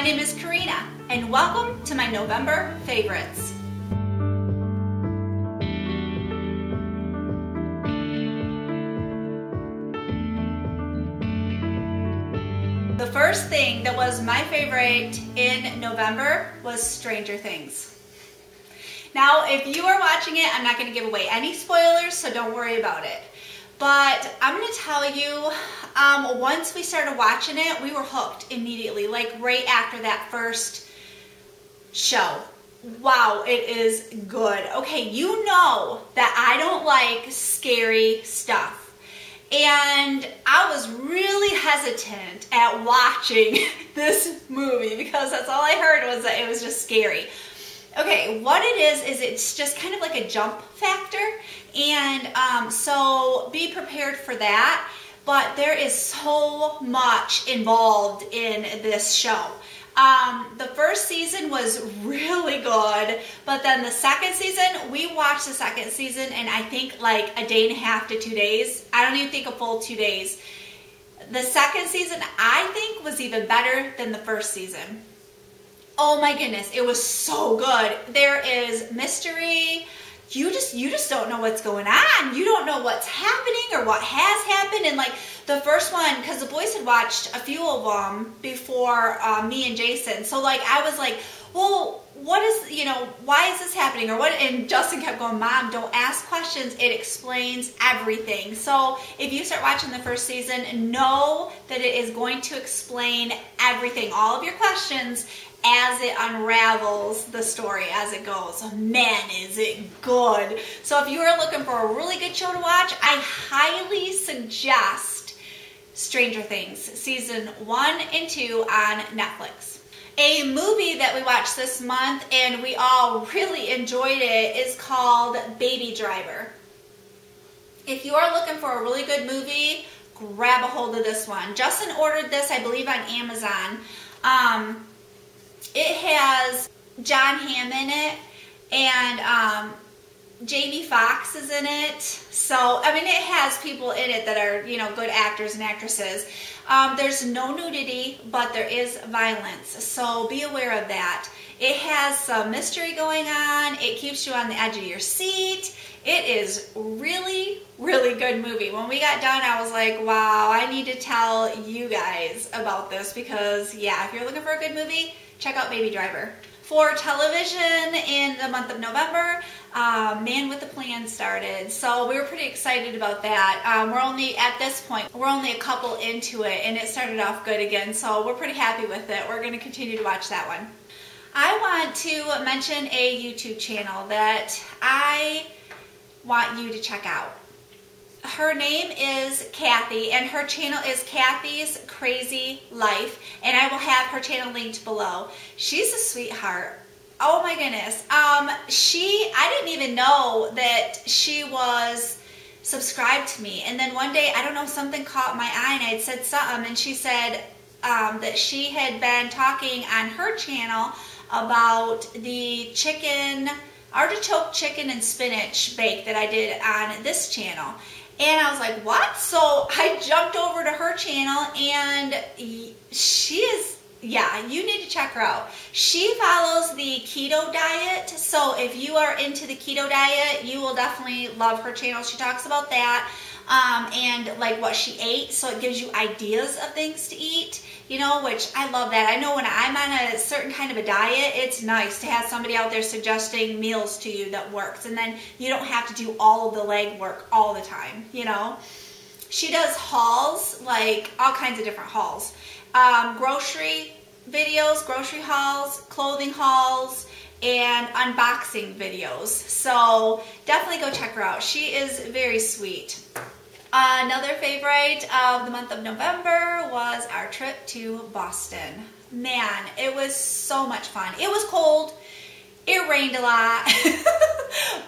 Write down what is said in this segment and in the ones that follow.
My name is Corinna, and welcome to my November favorites. The first thing that was my favorite in November was Stranger Things. Now, if you are watching it, I'm not going to give away any spoilers, so don't worry about it. But I'm going to tell you, once we started watching it, we were hooked immediately, like right after that first show. Wow, it is good. Okay, you know that I don't like scary stuff. And I was really hesitant at watching this movie because that's all I heard was that it was just scary. Okay, what it is it's just kind of like a jump factor, and so be prepared for that. But there is so much involved in this show. The first season was really good, but then the second season, we watched the second season in I think like a day and a half to 2 days. I don't even think a full 2 days. The second season, I think, was even better than the first season. Oh my goodness, it was so good. There is mystery. You just don't know what's going on. You don't know what's happening or what has happened. And like the first one, because the boys had watched a few of them before me and Jason. So like I was like, well, what is, why is this happening or what? And Justin kept going, Mom, don't ask questions. It explains everything. So if you start watching the first season, know that it is going to explain everything, all of your questions, as it unravels the story as it goes. Man, is it good. So if you are looking for a really good show to watch, I highly suggest Stranger Things season 1 and 2 on Netflix. A movie that we watched this month and we all really enjoyed it is called Baby Driver. If you are looking for a really good movie, grab a hold of this one. Justin ordered this, I believe, on Amazon. It has John Hamm in it, and Jamie Foxx is in it. So, I mean, it has people in it that are, good actors and actresses. There's no nudity, but there is violence. So be aware of that. It has some mystery going on. It keeps you on the edge of your seat. It is really, really good movie. When we got done, I was like, wow, I need to tell you guys about this because, yeah, if you're looking for a good movie, check out Baby Driver. For television in the month of November, Man with a Plan started. So we were pretty excited about that. We're only, at this point, we're only a couple into it and it started off good again. So we're pretty happy with it. We're going to continue to watch that one. I want to mention a YouTube channel that I want you to check out. Her name is Kathy, and her channel is Kathy's Crazy Life, and I will have her channel linked below. She's a sweetheart. Oh my goodness. I didn't even know that she was subscribed to me, and then one day, I don't know, something caught my eye, and I had said something, and she said that she had been talking on her channel about the artichoke chicken and spinach bake that I did on this channel. And I was like, what? So I jumped over to her channel and she is, yeah, you need to check her out. She follows the keto diet. So if you are into the keto diet, you will definitely love her channel. She talks about that and like what she ate. So it gives you ideas of things to eat, which I love that. I know when I'm on a certain kind of a diet, it's nice to have somebody out there suggesting meals to you that works. And then you don't have to do all of the legwork all the time, She does hauls, like all kinds of different hauls. Grocery videos, grocery hauls, clothing hauls, and unboxing videos. So definitely go check her out. She is very sweet. Another favorite of the month of November was our trip to Boston. Man, it was so much fun. It was cold. It rained a lot,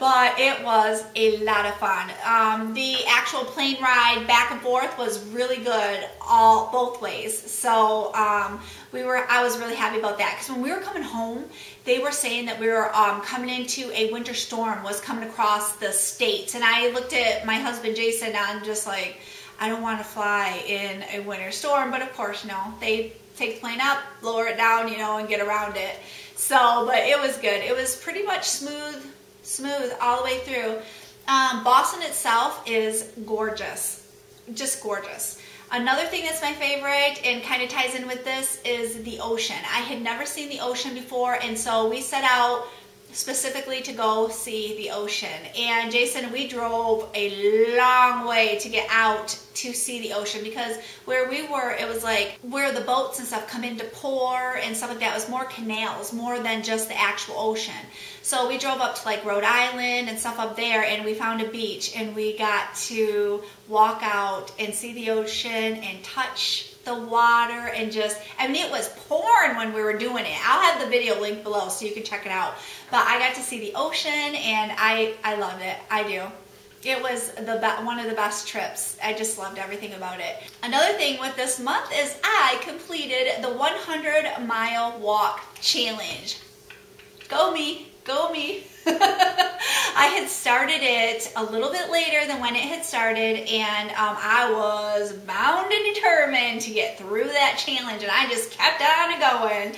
but it was a lot of fun. The actual plane ride back and forth was really good both ways. So I was really happy about that because when we were coming home, they were saying that we were coming into a winter storm was coming across the states, and I looked at my husband Jason and I'm just like, I don't want to fly in a winter storm, but of course no, they take the plane up, lower it down, you know, and get around it. So, but it was good. It was pretty much smooth all the way through. Boston itself is gorgeous, just gorgeous. Another thing that's my favorite and kind of ties in with this is the ocean. I had never seen the ocean before, and so we set out specifically to go see the ocean. And Jason, we drove a long way to get out to see the ocean, because where we were, it was like where the boats and stuff come into port and stuff like that. It was more canals, more than just the actual ocean. So we drove up to like Rhode Island and stuff up there, and we found a beach, and we got to walk out and see the ocean and touch the water, and just, I mean, it was pouring when we were doing it. I'll have the video linked below so you can check it out. But I got to see the ocean, and I loved it. I do. It was one of the best trips. I just loved everything about it. Another thing with this month is I completed the 100-mile walk challenge. Go me. Go me. I had started it a little bit later than when it had started, and I was bound and determined to get through that challenge, and I just kept on going.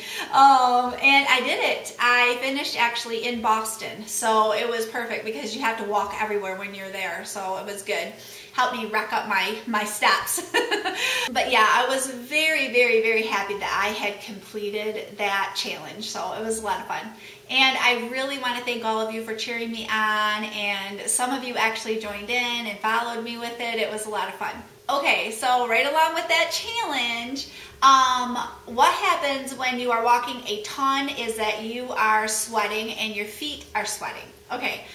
And I did it. I finished actually in Boston, so it was perfect because you have to walk everywhere when you're there, so it was good. Helped me rack up my steps. But yeah, I was very, very, very happy that I had completed that challenge, so it was a lot of fun. And I really want to thank all of you for cheering me on, and some of you actually joined in and followed me with it. It was a lot of fun. Okay, so right along with that challenge, what happens when you are walking a ton is that you are sweating and your feet are sweating. Okay,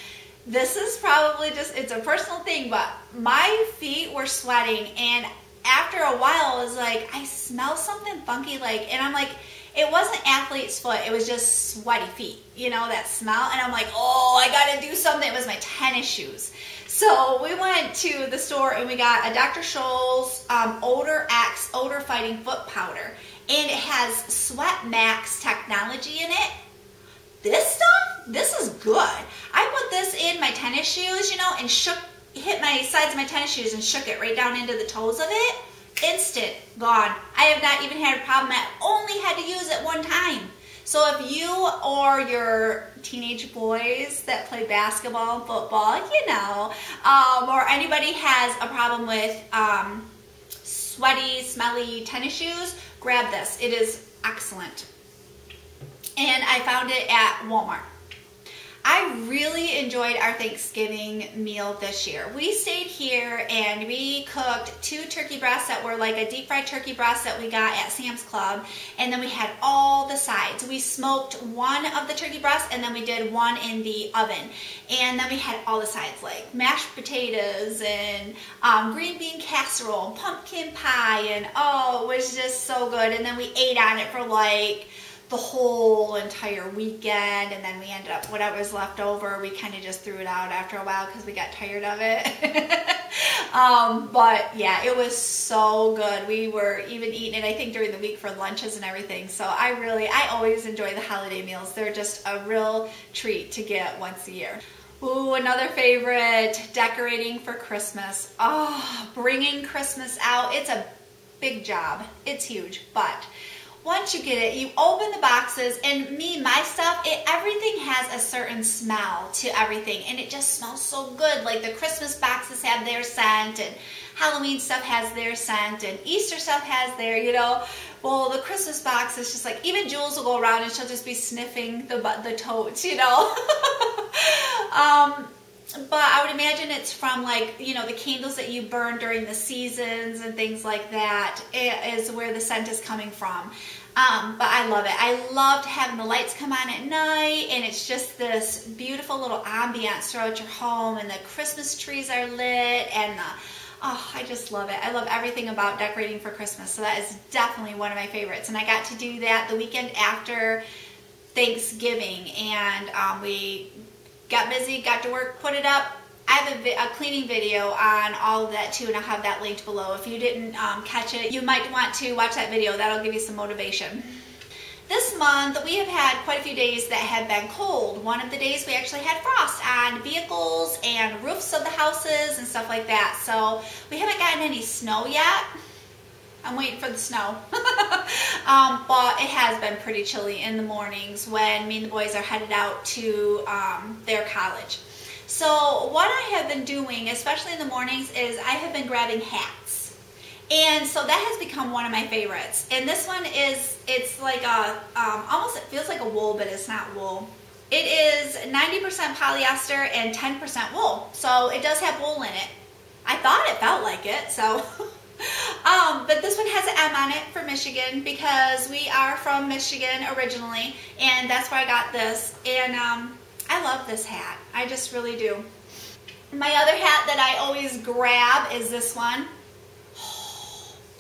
this is probably just, it's a personal thing, but my feet were sweating, and after a while I was like, I smell something funky, like, and I'm like, it wasn't athlete's foot, it was just sweaty feet, you know, that smell. And I'm like, oh, I gotta do something. It was my tennis shoes. So we went to the store and we got a Dr. Scholl's Odor X Odor Fighting Foot Powder. And it has Sweat Max technology in it. This stuff, this is good. I put this in my tennis shoes, you know, and hit my sides of my tennis shoes and shook it right down into the toes of it. Instant, gone. I have not even had a problem. I only had to use it one time. So if you or your teenage boys that play basketball and football, you know, or anybody has a problem with sweaty, smelly tennis shoes, grab this. It is excellent. And I found it at Walmart. I really enjoyed our Thanksgiving meal this year. We stayed here and we cooked 2 turkey breasts that were like a deep fried turkey breast that we got at Sam's Club, and then we had all the sides. We smoked one of the turkey breasts and then we did one in the oven, and then we had all the sides like mashed potatoes and green bean casserole and pumpkin pie, and oh, it was just so good. And then we ate on it for like the whole entire weekend, and then we ended up, whatever was left over, we kind of just threw it out after a while because we got tired of it. But yeah, it was so good. We were even eating it, I think, during the week for lunches and everything. So I always enjoy the holiday meals. They're just a real treat to get once a year. Ooh, another favorite, decorating for Christmas. Oh, bringing Christmas out. It's a big job. It's huge, but once you get it, you open the boxes, and my stuff, everything has a certain smell to everything, and it just smells so good. Like the Christmas boxes have their scent, and Halloween stuff has their scent, and Easter stuff has their, you know. Well, the Christmas box is just like, even Jules will go around and she'll just be sniffing the totes, you know. But I would imagine it's from, like, you know, the candles that you burn during the seasons and things like that is where the scent is coming from. But I love it. I loved having the lights come on at night, and it's just this beautiful little ambiance throughout your home, and the Christmas trees are lit, and oh, I just love it. I love everything about decorating for Christmas, so that is definitely one of my favorites. And I got to do that the weekend after Thanksgiving, and we got busy, got to work, put it up. I have a cleaning video on all of that too, and I'll have that linked below. If you didn't catch it, you might want to watch that video. That'll give you some motivation. This month, we have had quite a few days that have been cold. One of the days we actually had frost on vehicles and roofs of the houses and stuff like that. So we haven't gotten any snow yet. I'm waiting for the snow. But it has been pretty chilly in the mornings when me and the boys are headed out to their college. So what I have been doing, especially in the mornings, is I have been grabbing hats. And so that has become one of my favorites. And this one is, it's like a, almost it feels like a wool, but it's not wool. It is 90% polyester and 10% wool. So it does have wool in it. I thought it felt like it, so. But this one has an M on it for Michigan because we are from Michigan originally. And that's where I got this. And I love this hat. I just really do. My other hat that I always grab is this one.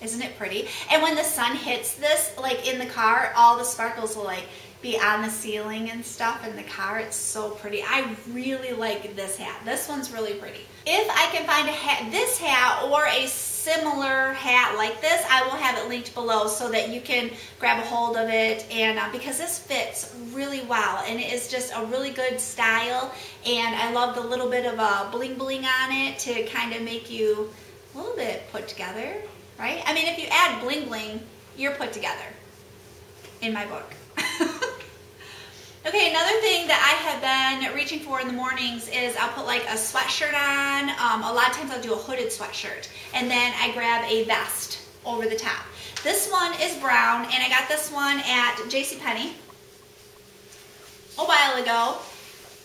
Isn't it pretty? And when the sun hits this, like in the car, all the sparkles will like be on the ceiling and stuff in the car. It's so pretty. I really like this hat. This one's really pretty. If I can find a hat, this hat or a similar hat like this, I will have it linked below so that you can grab a hold of it. And because this fits really well and it is just a really good style, and I love the little bit of a bling bling on it to kind of make you a little bit put together, right? I mean, if you add bling bling, you're put together in my book. Okay, another thing that I have been reaching for in the mornings is I'll put like a sweatshirt on. A lot of times I'll do a hooded sweatshirt, and then I grab a vest over the top. This one is brown, and I got this one at JCPenney a while ago,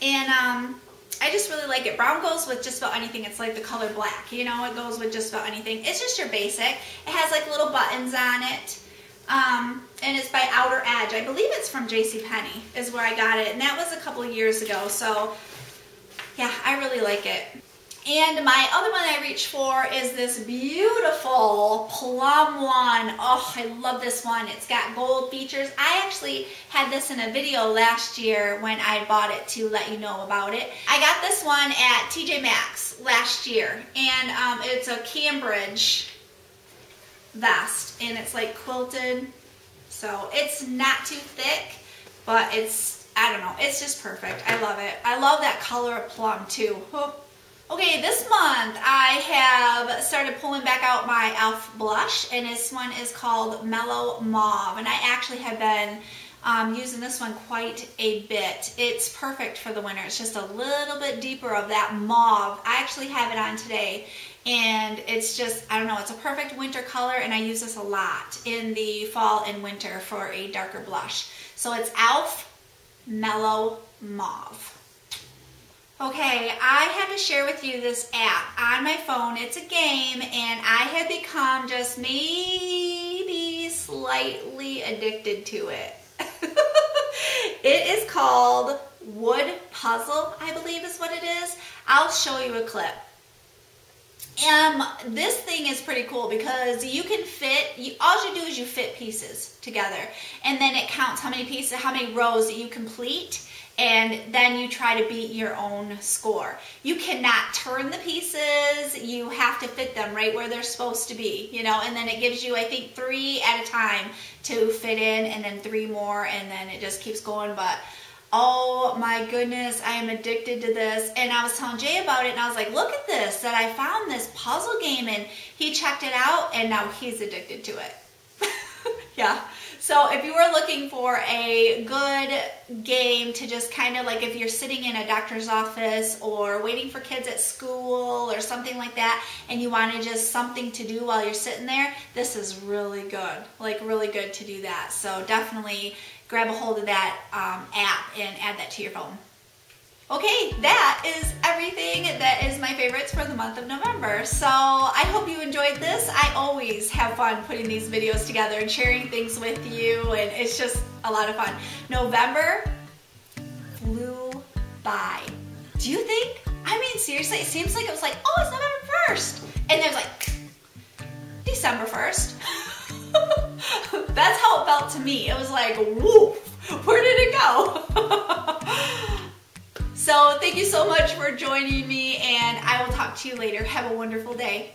and I just really like it. Brown goes with just about anything. It's like the color black, you know, it goes with just about anything. It's just your basic. It has like little buttons on it. And it's by Outer Edge. I believe it's from JCPenney is where I got it, and that was a couple of years ago. So yeah, I really like it. And my other one I reach for is this beautiful plum one. Oh, I love this one. It's got gold features. I actually had this in a video last year when I bought it to let you know about it. I got this one at TJ Maxx last year, and it's a Cambridge vest, and it's like quilted, so it's not too thick, but it's, I don't know, it's just perfect. I love it. I love that color of plum too. Okay, this month I have started pulling back out my e.l.f. blush, and this one is called Mellow Mauve, and I actually have been using this one quite a bit. It's perfect for the winter. It's just a little bit deeper of that mauve. I actually have it on today, and it's just, I don't know, it's a perfect winter color, and I use this a lot in the fall and winter for a darker blush. So it's e.l.f. Mellow Mauve. Okay, I had to share with you this app on my phone. It's a game, and I have become just maybe slightly addicted to it. It is called Wood Puzzle, I believe is what it is. I'll show you a clip. This thing is pretty cool because you can fit, all you do is you fit pieces together, and then it counts how many pieces, how many rows that you complete, and then you try to beat your own score. You cannot turn the pieces, you have to fit them right where they're supposed to be, you know, and then it gives you, I think, 3 at a time to fit in, and then 3 more, and then it just keeps going. But oh my goodness, I am addicted to this. And I was telling Jay about it, and I was like, look at this, that I found this puzzle game, and he checked it out, and now he's addicted to it. Yeah. So if you were looking for a good game to just kind of like, if you're sitting in a doctor's office or waiting for kids at school or something like that, and you wanted just something to do while you're sitting there, this is really good, like really good to do that. So definitely grab a hold of that app and add that to your phone. Okay, that is everything that is my favorites for the month of November. So I hope you enjoyed this. I always have fun putting these videos together and sharing things with you, and it's just a lot of fun. November flew by. Do you think? I mean, seriously, it seems like it was like, oh, it's November 1st. And there's like, December 1st. That's how it felt to me. It was like, whoop, where did it go? So thank you so much for joining me, and I will talk to you later. Have a wonderful day.